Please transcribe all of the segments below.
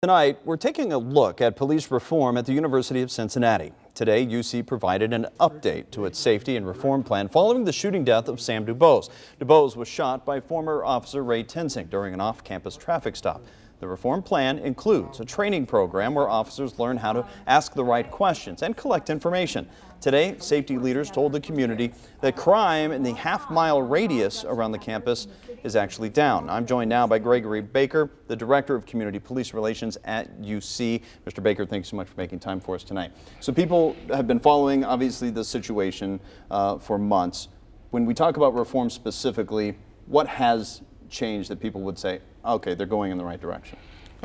Tonight, we're taking a look at police reform at the University of Cincinnati. Today, UC provided an update to its safety and reform plan following the shooting death of Sam Dubose. Dubose was shot by former officer Ray Tensing during an off-campus traffic stop. The reform plan includes a training program where officers learn how to ask the right questions and collect information. Today, safety leaders told the community that crime in the half-mile radius around the campus is actually down. I'm joined now by Gregory Baker, the Director of Community Police Relations at UC. Mr. Baker, thanks so much for making time for us tonight. So people have been following, obviously, the situation for months. When we talk about reform specifically, what has changed that people would say, okay, they're going in the right direction?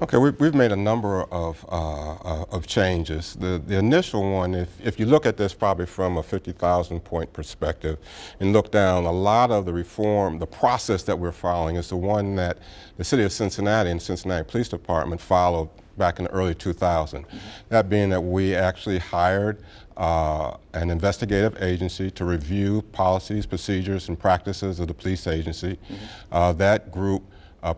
Okay, we've made a number of changes. The initial one, if you look at this probably from a 50,000 point perspective and look down, a lot of the reform, the process that we're following is the one that the City of Cincinnati and Cincinnati Police Department followed back in the early 2000s. That being that we actually hired an investigative agency to review policies, procedures, and practices of the police agency. That group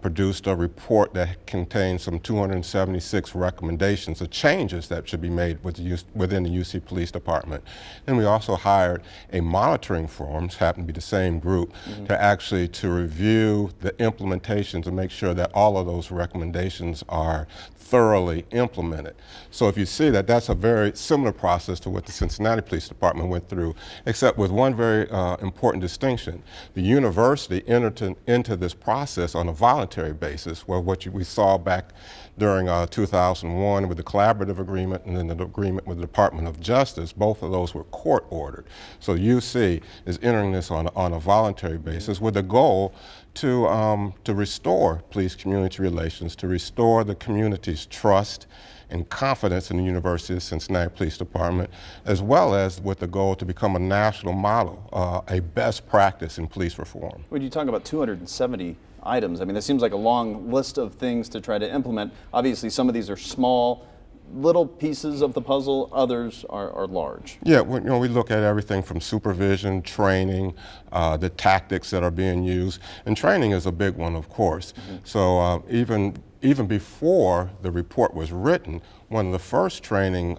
produced a report that contains some 276 recommendations of changes that should be made within the UC Police Department. And we also hired a monitoring firm, happen to be the same group, to review the implementation to make sure that all of those recommendations are thoroughly implemented. So if you see that, that's a very similar process to what the Cincinnati Police Department went through, except with one very important distinction. The university entered into this process on a voluntary basis, where we saw back during 2001 with the collaborative agreement and then the agreement with the Department of Justice, both of those were court ordered. So UC is entering this on a voluntary basis with the goal to restore police community relations, to restore the community's trust and confidence in the University of Cincinnati Police Department, as well as with the goal to become a national model, a best practice in police reform. When you talk about 270 items, I mean, that seems like a long list of things to try to implement. Obviously, some of these are small, little pieces of the puzzle, others are large. Yeah, we look at everything from supervision, training, the tactics that are being used, and training is a big one, of course. So even before the report was written, one of the first training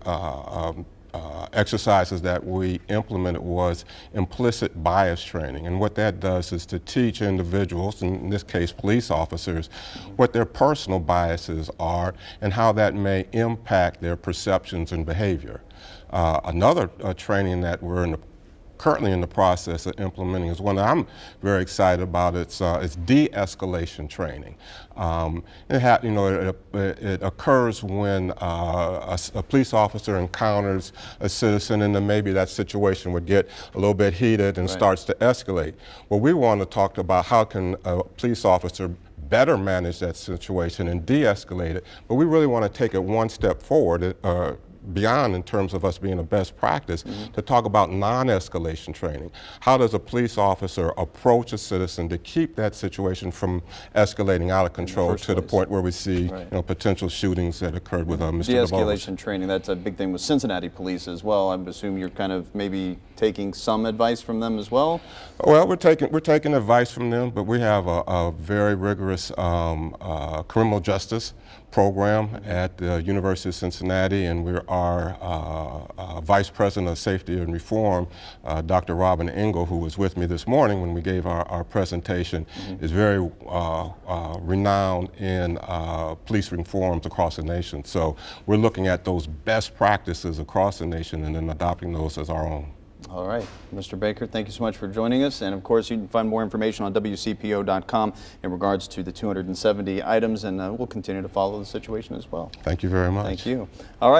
exercises that we implemented was implicit bias training. And what that does is to teach individuals, in this case police officers, what their personal biases are and how that may impact their perceptions and behavior. Another training that we're currently in the process of implementing is one that I'm very excited about. It's de-escalation training. It occurs when a police officer encounters a citizen, and then maybe that situation would get a little bit heated and starts to escalate. Well, we want to talk about how can a police officer better manage that situation and de-escalate it, but we really want to take it one step forward, beyond in terms of us being a best practice, to talk about non-escalation training. How does a police officer approach a citizen to keep that situation from escalating out of control to the point where we see potential shootings that occurred with Mr. Dubose? De-escalation training, that's a big thing with Cincinnati police as well. I assume you're kind of maybe taking some advice from them as well? Well, we're taking advice from them, but we have a very rigorous criminal justice program at the University of Cincinnati, and our Vice President of Safety and Reform, Dr. Robin Engel, who was with me this morning when we gave our presentation, is very renowned in police reforms across the nation. So we're looking at those best practices across the nation and then adopting those as our own. All right, Mr. Baker, thank you so much for joining us. And of course, you can find more information on WCPO.com in regards to the 270 items, and we'll continue to follow the situation as well. Thank you very much. Thank you. All right.